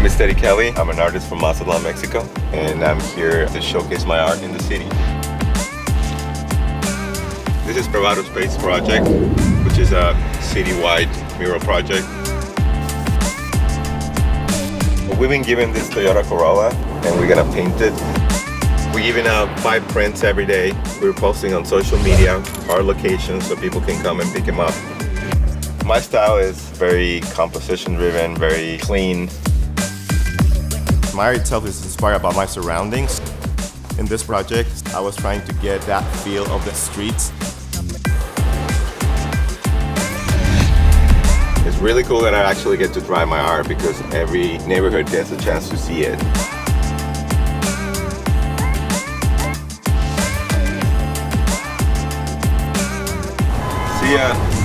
is Teddy Kelly. I'm an artist from Mazatlan, Mexico, and I'm here to showcase my art in the city. This is Privado Space Project, which is a citywide mural project. We've been given this Toyota Corolla, and we're gonna paint it. We're giving out 5 prints every day. We're posting on social media our locations so people can come and pick them up. My style is very composition driven, very clean. My art itself is inspired by my surroundings. In this project, I was trying to get that feel of the streets. It's really cool that I actually get to try my art because every neighborhood gets a chance to see it. See ya.